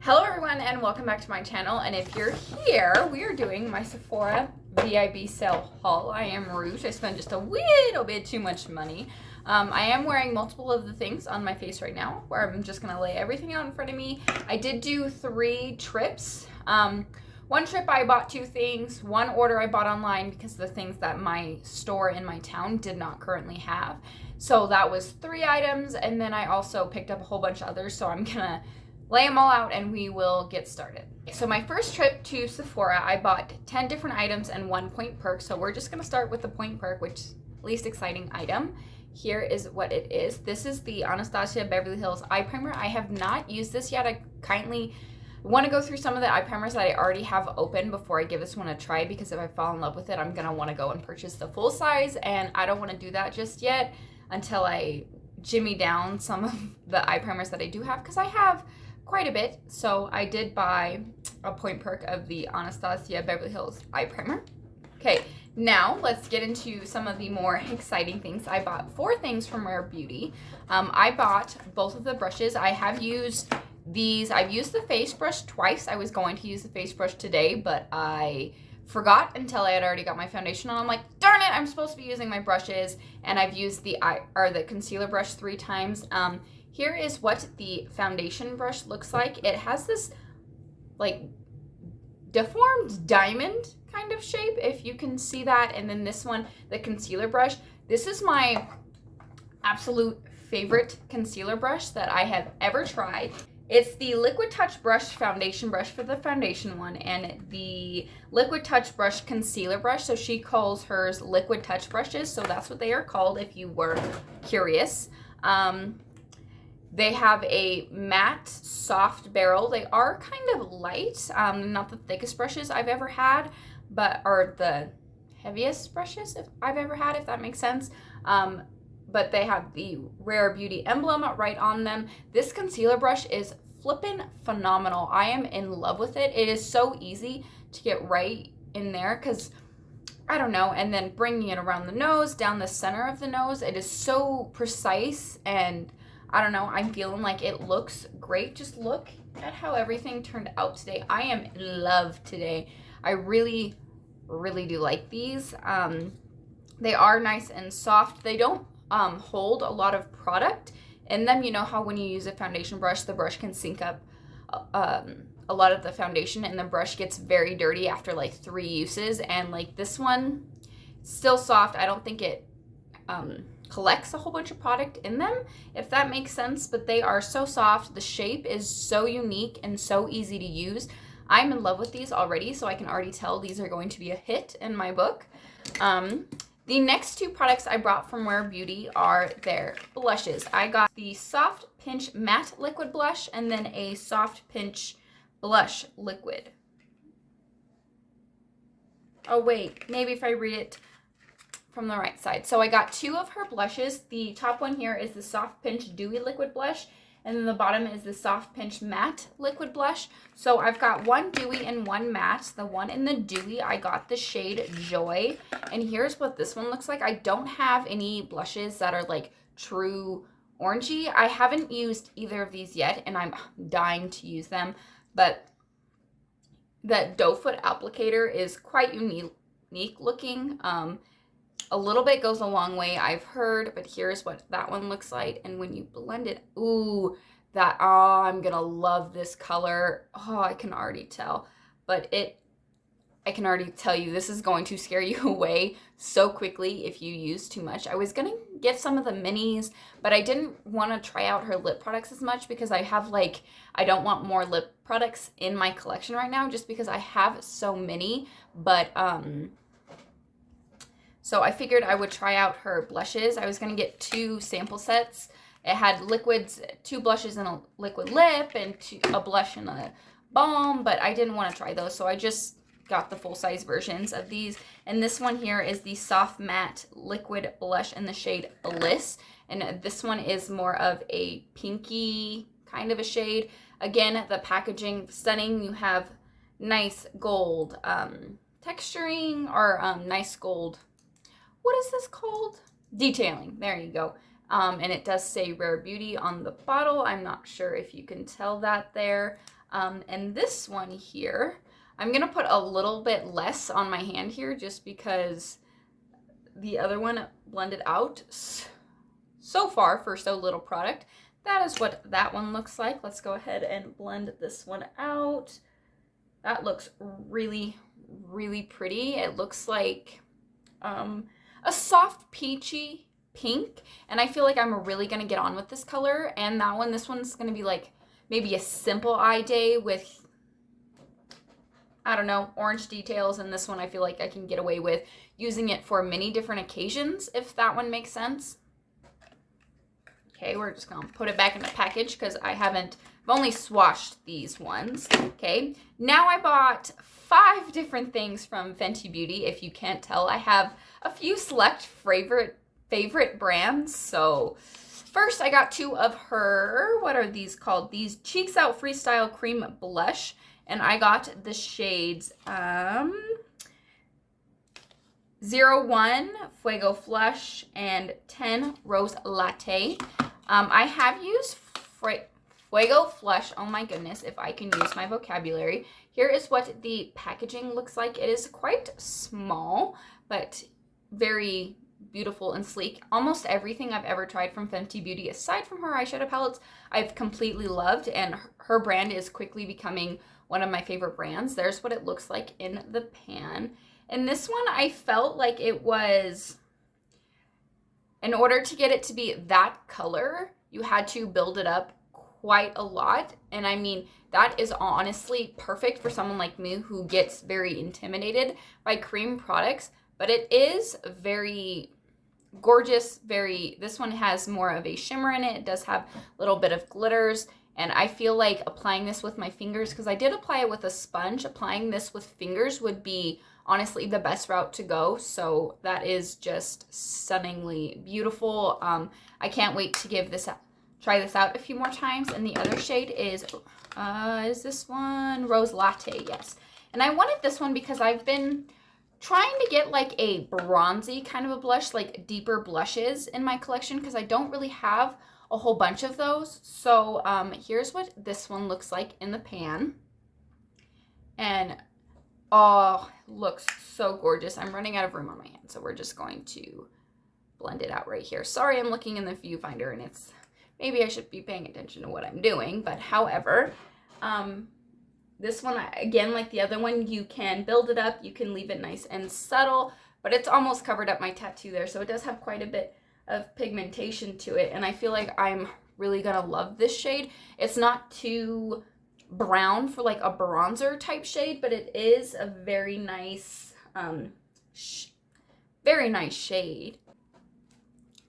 Hello everyone and welcome back to my channel, and if you're here, we are doing my Sephora VIB sale haul. I am Rouge. I spent just a little bit too much money. I am wearing multiple of the things on my face right now, where I'm just going to lay everything out in front of me. I did do 3 trips. One trip I bought 2 things, one order I bought online because the things that my store in my town did not currently have. So that was 3 items, and then I also picked up a whole bunch of others, so I'm going to lay them all out and we will get started. So my first trip to Sephora, I bought 10 different items and 1 point perk. So we're just gonna start with the point perk, which is least exciting item. Here is what it is. This is the Anastasia Beverly Hills eye primer. I have not used this yet. I kindly want to go through some of the eye primers that I already have open before I give this one a try, because if I fall in love with it, I'm gonna want to go and purchase the full size, and I don't want to do that just yet until I jimmy down some of the eye primers that I do have, because I have quite a bit. So I did buy a point perk of the Anastasia Beverly Hills eye primer. Okay, now let's get into some of the more exciting things. I bought 4 things from Rare Beauty. I bought both of the brushes. I have used these. I've used the face brush twice. I was going to use the face brush today, but I forgot until I had already got my foundation on. I'm like, darn it, I'm supposed to be using my brushes, and I've used the concealer brush 3 times. Here is what the foundation brush looks like. It has this like deformed diamond kind of shape, if you can see that. And then this one, the concealer brush. This is my absolute favorite concealer brush that I have ever tried. It's the Liquid Touch Brush foundation brush for the foundation one, and the Liquid Touch Brush concealer brush. So she calls hers Liquid Touch brushes, so that's what they are called if you were curious. They have a matte, soft barrel. They are kind of light, not the thickest brushes I've ever had, but are the heaviest brushes I've ever had, if that makes sense. But they have the Rare Beauty emblem right on them. This concealer brush is flippin' phenomenal. I am in love with it. It is so easy to get right in there, because I don't know, and then bringing it around the nose, down the center of the nose, it is so precise, and I don't know, I'm feeling like it looks great. Just look at how everything turned out today. I am in love today. I really, really do like these. They are nice and soft. They don't hold a lot of product in them. You know how when you use a foundation brush, the brush can sink up a lot of the foundation, and the brush gets very dirty after like 3 uses. And like this one, still soft. I don't think it collects a whole bunch of product in them, if that makes sense, but they are so soft. The shape is so unique and so easy to use. I'm in love with these already, so I can already tell these are going to be a hit in my book. The next 2 products I brought from Rare Beauty are their blushes. I got the Soft Pinch Matte Liquid Blush and then a Soft Pinch Blush Liquid. Oh wait, maybe if I read it from the right side. So I got 2 of her blushes. The top one here is the Soft Pinch Dewy Liquid Blush, and then the bottom is the Soft Pinch Matte Liquid Blush. So I've got 1 dewy and 1 matte. The one in the dewy, I got the shade Joy, and here's what this one looks like. I don't have any blushes that are like true orangey. I haven't used either of these yet, and I'm dying to use them, but that doe foot applicator is quite unique looking. A little bit goes a long way, I've heard, but here's what that one looks like. And when you blend it, ooh, I'm gonna love this color. Oh, I can already tell. But I can already tell you this is going to scare you away so quickly if you use too much. I was gonna get some of the minis, but I didn't want to try out her lip products as much, because I don't want more lip products in my collection right now, just because I have so many. But so I figured I would try out her blushes. I was going to get 2 sample sets. It had liquids, 2 blushes and a liquid lip, and a blush and a balm, but I didn't want to try those, so I just got the full-size versions of these. And this one here is the Soft Matte Liquid Blush in the shade Bliss, and this one is more of a pinky kind of a shade. Again, the packaging, stunning. You have nice gold texturing, or nice gold, what is this called? Detailing. There you go. And it does say Rare Beauty on the bottle. I'm not sure if you can tell that there. And this one here, I'm going to put a little bit less on my hand here just because the other one blended out so far for so little product. That is what that one looks like. Let's go ahead and blend this one out. That looks really, really pretty. It looks like a soft peachy pink, and I feel like I'm really going to get on with this color. And that one, this one's going to be like maybe a simple eye day with, I don't know, orange details, and this one I feel like I can get away with using it for many different occasions, if that one makes sense. Okay, we're just gonna put it back in the package because I've only swatched these ones. Okay, now I bought 5 different things from Fenty Beauty. If you can't tell, I have a few select favorite brands. So first I got 2 of her, what are these called? These Cheeks Out Freestyle Cream Blush. And I got the shades 01 Fuego Flush and 10 Rose Latte. I have used Fuego Flush. Oh my goodness, if I can use my vocabulary. Here is what the packaging looks like. It is quite small, but very beautiful and sleek. Almost everything I've ever tried from Fenty Beauty, aside from her eyeshadow palettes, I've completely loved, and her brand is quickly becoming one of my favorite brands. There's what it looks like in the pan. And this one, I felt like it was, in order to get it to be that color, you had to build it up quite a lot. And I mean, that is honestly perfect for someone like me who gets very intimidated by cream products. But it is very gorgeous, this one has more of a shimmer in it. It does have a little bit of glitters. And I feel like applying this with my fingers, because I did apply it with a sponge, applying this with fingers would be honestly the best route to go. So that is just stunningly beautiful. I can't wait to try this out a few more times. And the other shade is this one? Rose Latte, yes. And I wanted this one because I've been trying to get like a bronzy kind of a blush, like deeper blushes in my collection, because I don't really have a whole bunch of those. So here's what this one looks like in the pan. And oh, looks so gorgeous. I'm running out of room on my hand, so we're just going to blend it out right here. Sorry, I'm looking in the viewfinder and maybe I should be paying attention to what I'm doing, but however, this one, again, like the other one, you can build it up, you can leave it nice and subtle, but it's almost covered up my tattoo there, so it does have quite a bit of pigmentation to it, and I feel like I'm really gonna love this shade. It's not too brown for like a bronzer type shade, but it is a very nice shade.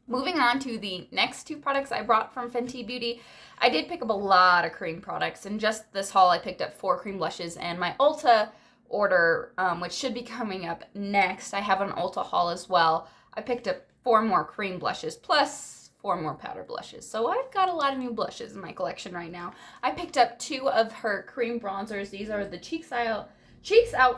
Moving on to the next 2 products I brought from Fenty Beauty. I did pick up a lot of cream products. In just this haul, I picked up 4 cream blushes, and my Ulta order, which should be coming up next, I have an Ulta haul as well. I picked up 4 more cream blushes plus 4 more powder blushes. So I've got a lot of new blushes in my collection right now. I picked up 2 of her cream bronzers. These are the Cheeks Out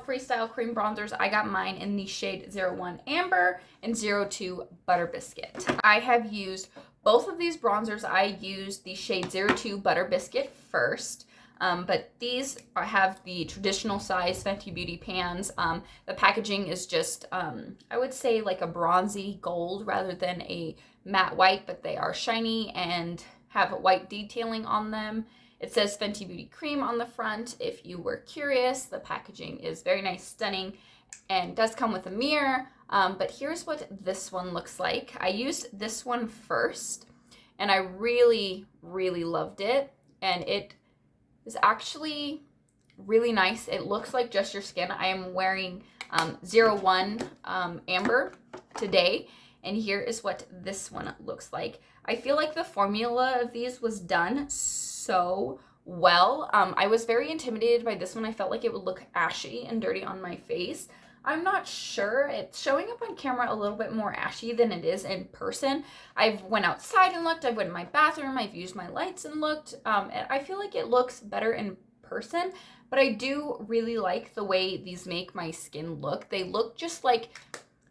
Freestyle Cream Bronzers. I got mine in the shade 01 Amber and 02 Butter Biscuit. I have used both of these bronzers. I used the shade 02 Butter Biscuit first. But these have the traditional size Fenty Beauty pans. The packaging is just, I would say like a bronzy gold rather than a matte white, but they are shiny and have white detailing on them. It says Fenty Beauty Cream on the front. If you were curious, the packaging is very nice, stunning, and does come with a mirror. But here's what this one looks like. I used this one first, and I really, really loved it. And it is actually really nice. It looks like just your skin. I am wearing 01 Amber today, and here is what this one looks like. I feel like the formula of these was done so well. I was very intimidated by this one. I felt like it would look ashy and dirty on my face. I'm not sure. It's showing up on camera a little bit more ashy than it is in person. I've went outside and looked. I've went in my bathroom. I've used my lights and looked. And I feel like it looks better in person, but I do really like the way these make my skin look. They look just like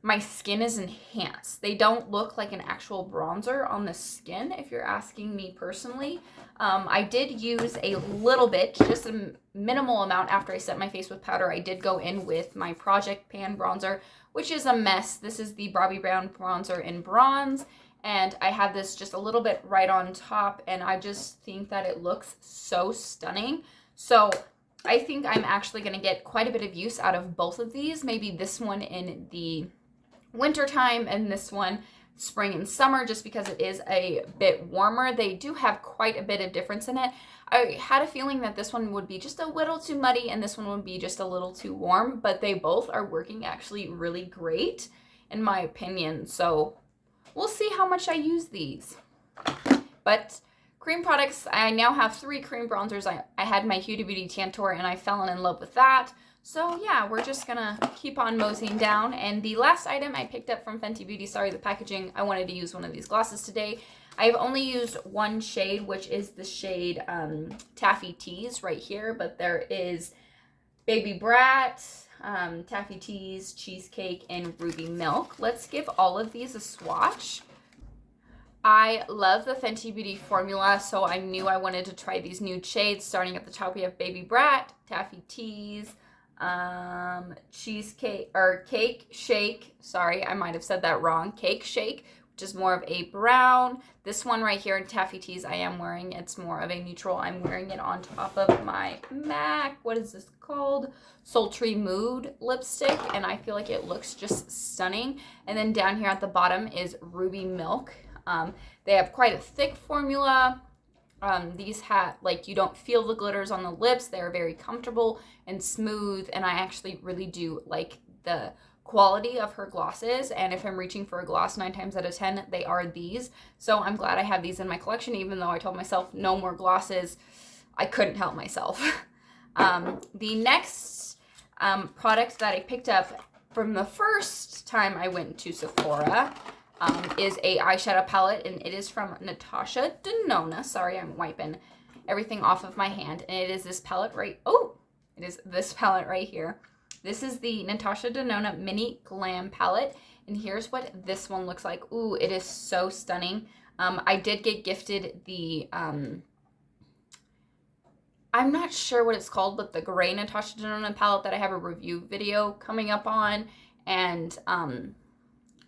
my skin is enhanced. They don't look like an actual bronzer on the skin, if you're asking me personally. I did use a little bit, just a minimal amount after I set my face with powder. I did go in with my Project Pan bronzer, which is a mess. This is the Bobbi Brown bronzer in bronze, and I have this just a little bit right on top, and I just think that it looks so stunning. So I think I'm actually going to get quite a bit of use out of both of these. Maybe this one in the winter time and this one spring and summer, just because it is a bit warmer. They do have quite a bit of difference in it. I had a feeling that this one would be just a little too muddy and this one would be just a little too warm, but they both are working actually really great in my opinion. So we'll see how much I use these. But cream products, I now have 3 cream bronzers. I had my Huda Beauty Tantour and I fell in love with that. So yeah, we're just gonna keep on moseying down. And the last item I picked up from Fenty Beauty, sorry the packaging, I wanted to use one of these glosses today. I've only used one shade, which is the shade Taffy Tease right here, but there is Baby Brat, Taffy Tease, Cheesecake, and Ruby Milk. Let's give all of these a swatch. I love the Fenty Beauty formula, so I knew I wanted to try these nude shades. Starting at the top, we have Baby Brat, Taffy Tease, Cheesecake, or Cake Shake. Sorry, I might have said that wrong. Cake Shake, which is more of a brown. This one right here in Taffy Tease I am wearing. It's more of a neutral. I'm wearing it on top of my MAC. What is this called? Sultry Mood lipstick, and I feel like it looks just stunning. And then down here at the bottom is Ruby Milk. They have quite a thick formula. These have, like, you don't feel the glitters on the lips. They're very comfortable and smooth, and I actually really do like the quality of her glosses. And if I'm reaching for a gloss 9 times out of 10, they are these. So I'm glad I have these in my collection, even though I told myself no more glosses. I couldn't help myself. The next product that I picked up from the first time I went to Sephora is a eyeshadow palette, and it is from Natasha Denona. Sorry, I'm wiping everything off of my hand. And it is this palette right, it is this palette right here. This is the Natasha Denona Mini Glam palette, and here's what this one looks like. Ooh, it is so stunning. I did get gifted the, I'm not sure what it's called, but the gray Natasha Denona palette that I have a review video coming up on, and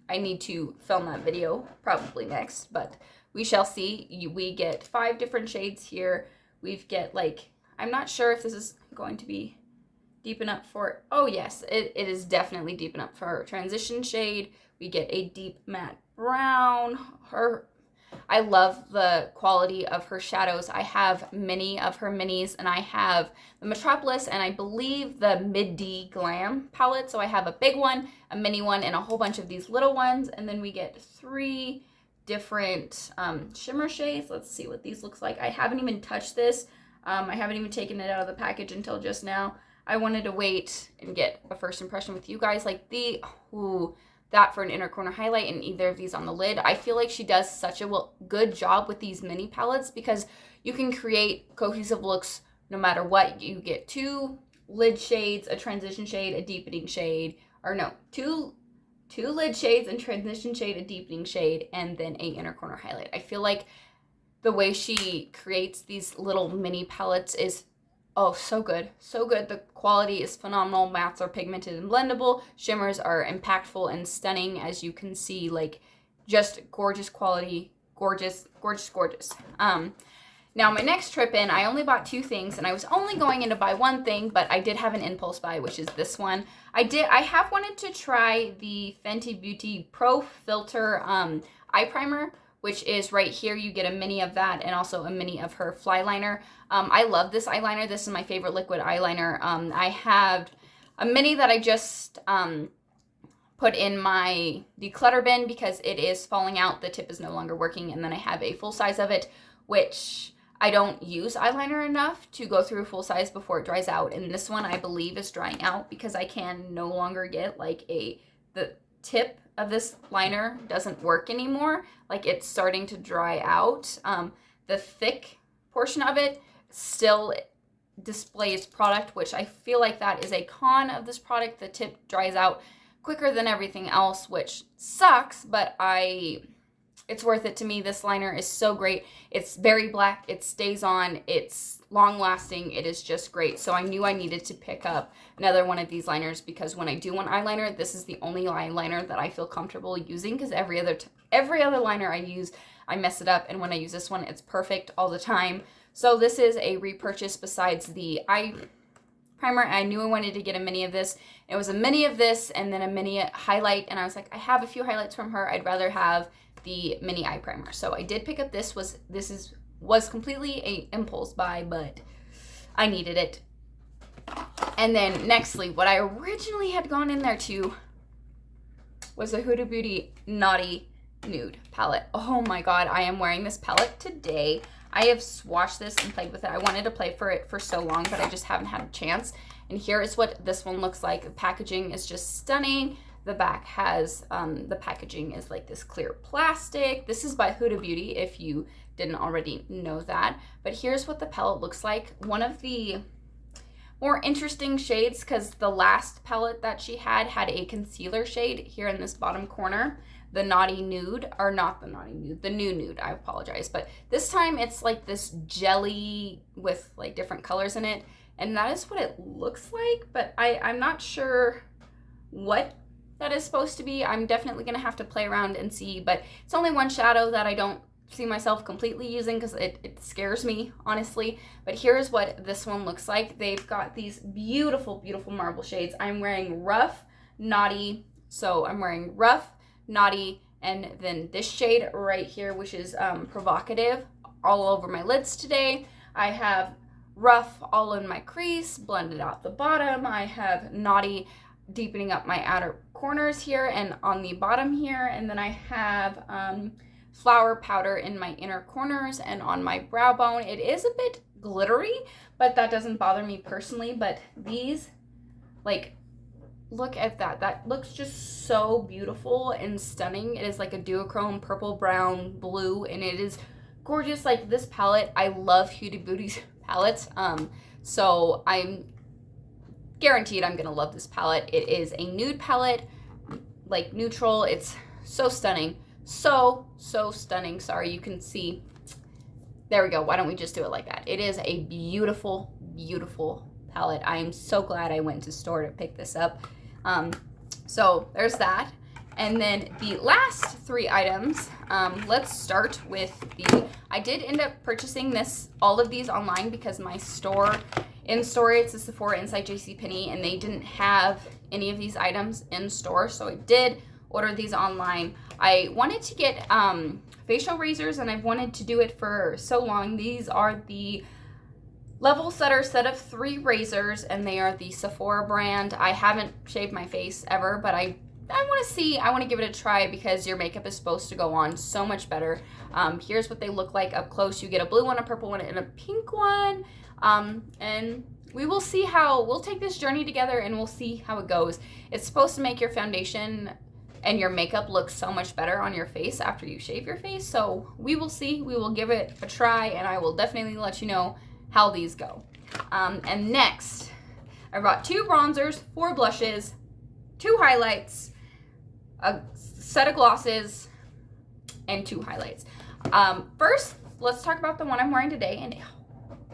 I need to film that video probably next, but we shall see. We get 5 different shades here. We've get, like, I'm not sure if this is going to be deep enough for, oh yes, it is definitely deep enough for her transition shade. We get a deep matte brown. I love the quality of her shadows. I have many of her minis, and I have the Metropolis and I believe the Mid-D Glam palette. So I have a big one, a mini one, and a whole bunch of these little ones. And then we get 3 different shimmer shades. Let's see what these looks like. I haven't even touched this. I haven't even taken it out of the package until just now. I wanted to wait and get a first impression with you guys. Like that for an inner corner highlight, and either of these on the lid. I feel like she does such a good job with these mini palettes, because you can create cohesive looks no matter what. You get 2 lid shades, a transition shade, a deepening shade, or no, two lid shades and transition shade, a deepening shade, and then a inner corner highlight. I feel like the way she creates these little mini palettes is so good. So good. The quality is phenomenal. Mattes are pigmented and blendable. Shimmers are impactful and stunning, as you can see. Like, just gorgeous quality. Gorgeous, gorgeous, gorgeous. Now, my next trip in, I only bought 2 things, and I was only going in to buy one thing, but I did have an impulse buy, which is this one. I have wanted to try the Fenty Beauty Pro Filter eye primer, which is right here. You get a mini of that and also a mini of her fly liner. I love this eyeliner. This is my favorite liquid eyeliner. I have a mini that I just put in my declutter bin because it is falling out. The tip is no longer working. And then I have a full size of it, which I don't use eyeliner enough to go through full size before it dries out. And this one I believe is drying out because I can no longer get like the tip of this liner doesn't work anymore. Like, it's starting to dry out. The thick portion of it still displays product, which I feel like that is a con of this product. The tip dries out quicker than everything else, which sucks, but it's worth it to me. This liner is so great. It's very black. It stays on. It's long lasting. It is just great. So I knew I needed to pick up another one of these liners because when I do one eyeliner, this is the only eyeliner that I feel comfortable using because every other liner I use, I mess it up. And when I use this one, it's perfect all the time. So this is a repurchase besides the eye primer. I knew I wanted to get a mini of this. It was a mini of this and then a mini highlight. And I was like, I have a few highlights from her. I'd rather have the mini eye primer. So I did pick up this. Was completely a impulse buy, but I needed it. And then nextly, what I originally had gone in there to was the Huda Beauty Naughty Nude palette. Oh my god, I am wearing this palette today. I have swatched this and played with it. I wanted to play for it for so long, but I just haven't had a chance. And here is what this one looks like. The packaging is just stunning. The back has, the packaging is like this clear plastic. This is by Huda Beauty, if you didn't already know that. But here's what the palette looks like. One of the more interesting shades, because the last palette that she had a concealer shade here in this bottom corner. The Naughty Nude, or not the Naughty Nude, the New Nude, I apologize. But this time it's like this jelly with like different colors in it. And that is what it looks like, but I'm not sure what that is supposed to be. I'm definitely gonna have to play around and see, but it's only one shadow that I don't see myself completely using because it scares me, honestly. But here's what this one looks like. They've got these beautiful, beautiful marble shades. I'm wearing Rough, Naughty, so I'm wearing Rough, Naughty, and then this shade right here, which is Provocative, all over my lids today. I have Rough all in my crease, blended out the bottom. I have Naughty deepening up my outer corners here and on the bottom here. And then I have Flower Powder in my inner corners and on my brow bone. It is a bit glittery, but that doesn't bother me personally. But these, like, look at that. That looks just so beautiful and stunning. It is like a duochrome purple, brown, blue, and it is gorgeous. Like, this palette, I love Huda Beauty's palettes. So I'm guaranteed I'm gonna love this palette. It is a nude palette, like neutral. It's so stunning. So stunning. Sorry, you can see. There we go. Why don't we just do it like that? It is a beautiful, beautiful palette. I am so glad I went to store to pick this up. So there's that. And then the last three items, let's start with I did end up purchasing all of these online because my in-store, it's a Sephora inside JCPenney, and they didn't have any of these items in store, so I did order these online. I wanted to get facial razors, and I've wanted to do it for so long. These are the Level Setter set of 3 razors, and they are the Sephora brand. I haven't shaved my face ever, but I want to see. I want to give it a try because your makeup is supposed to go on so much better. Here's what they look like up close. You get a blue one, a purple one, and a pink one. And we will see we'll take this journey together and we'll see how it goes. It's supposed to make your foundation and your makeup look so much better on your face after you shave your face. So we will see. We will give it a try, and I will definitely let you know how these go. And next, I brought 2 bronzers, 4 blushes, 2 highlights, a set of glosses, and 2 highlights. First, let's talk about the one I'm wearing today. And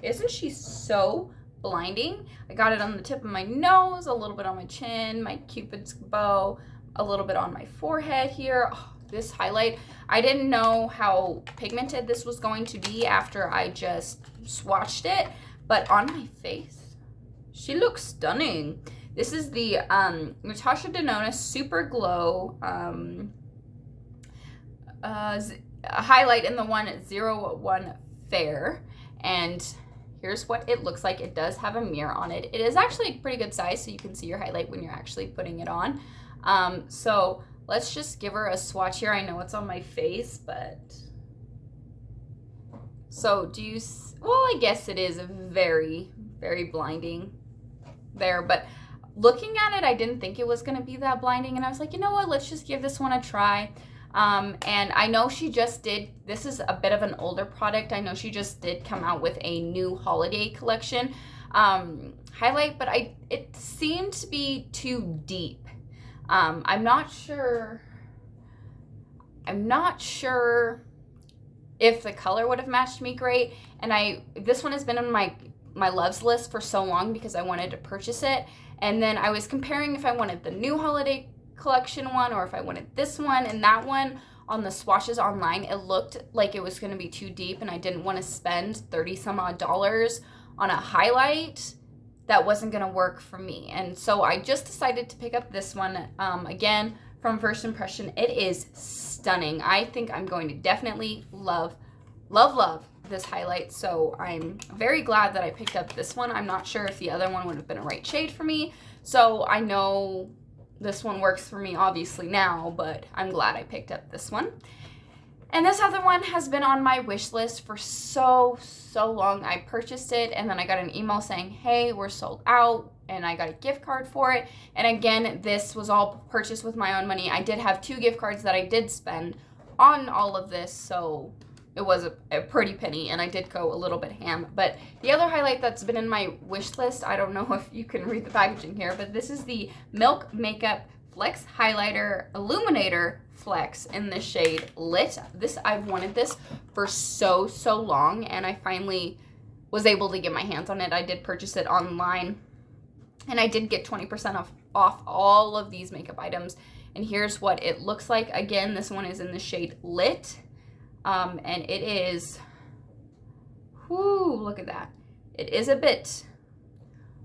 isn't she so blinding? I got it on the tip of my nose, a little bit on my chin, my Cupid's bow, a little bit on my forehead here. Oh, this highlight, I didn't know how pigmented this was going to be after I just swatched it, but on my face, she looks stunning. This is the Natasha Denona Super Glow highlight in the 101 Fair, and here's what it looks like. It does have a mirror on it. It is actually a pretty good size, so you can see your highlight when you're actually putting it on. So let's just give her a swatch here. I know it's on my face, but so well, I guess it is very, very blinding there, but looking at it, I didn't think it was going to be that blinding, and I was like, you know what, let's just give this one a try. And I know she just this is a bit of an older product. I know she just did come out with a new holiday collection highlight, but it seemed to be too deep. I'm not sure if the color would have matched me great. And this one has been on my loves list for so long because I wanted to purchase it. And then I was comparing if I wanted the new holiday collection one or if I wanted this one, and that one on the swatches online, it looked like it was going to be too deep and I didn't want to spend 30 some odd dollars on a highlight that wasn't going to work for me. And so I just decided to pick up this one. Again, from first impression, it is stunning. I think I'm going to definitely love this highlight. So I'm very glad that I picked up this one. I'm not sure if the other one would have been a right shade for me. So I know this one works for me obviously now, but I'm glad I picked up this one. And this other one has been on my wish list for so long. I purchased it and then I got an email saying, hey, we're sold out, and I got a gift card for it. And again, this was all purchased with my own money. I did have 2 gift cards that I did spend on all of this, so it was a pretty penny, and I did go a little bit ham. But the other highlight that's been in my wish list, I don't know if you can read the packaging here, but this is the Milk Makeup Flex Highlighter Illuminator Flex in the shade Lit. I've wanted this for so long, and I finally was able to get my hands on it. I did purchase it online, and I did get 20% off all of these makeup items. And here's what it looks like. Again, this one is in the shade Lit. And it is, whoo, look at that. It is a bit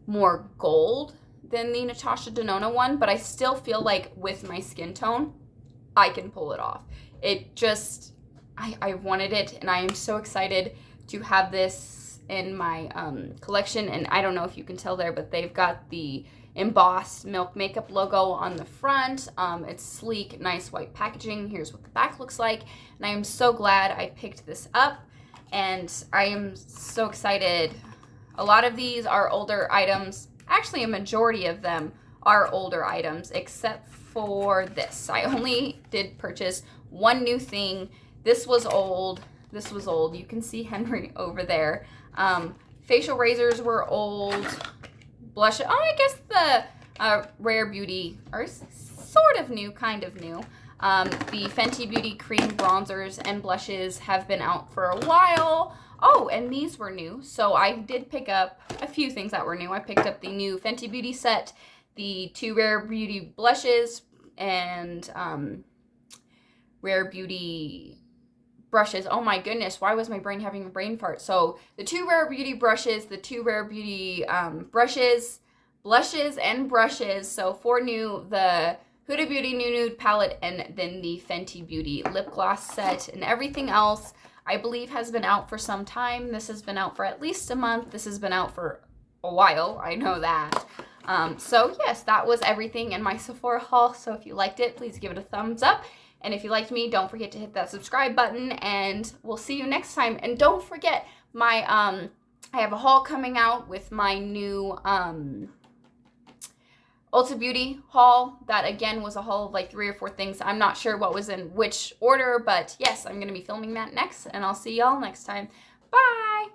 more gold than the Natasha Denona one, but I still feel like with my skin tone, I can pull it off. It just, I wanted it, and I am so excited to have this in my collection. And I don't know if you can tell there, but they've got the embossed Milk Makeup logo on the front. It's sleek, nice white packaging. Here's what the back looks like. And I am so glad I picked this up, and I am so excited. A lot of these are older items. Actually, a majority of them are older items, except for this. I only did purchase one new thing. This was old. You can see Henry over there. Facial razors were old. Blush, I guess the Rare Beauty are sort of new, kind of new. The Fenty Beauty cream bronzers and blushes have been out for a while. Oh, and these were new. So I did pick up a few things that were new. I picked up the new Fenty Beauty set, the 2 Rare Beauty blushes, and Rare Beauty brushes. Oh my goodness, why was my brain having a brain fart? So the 2 Rare Beauty brushes, the 2 Rare Beauty blushes and brushes. So 4 new, the Huda Beauty Nude palette, and then the Fenty Beauty lip gloss set. And everything else, I believe, has been out for some time. This has been out for at least a month. This has been out for a while, I know that. So yes, that was everything in my Sephora haul. So if you liked it, please give it a thumbs up. And if you liked me, don't forget to hit that subscribe button, and we'll see you next time. And don't forget my, I have a haul coming out with my new, Ulta Beauty haul. That again was a haul of like 3 or 4 things. I'm not sure what was in which order, but yes, I'm going to be filming that next, and I'll see y'all next time. Bye!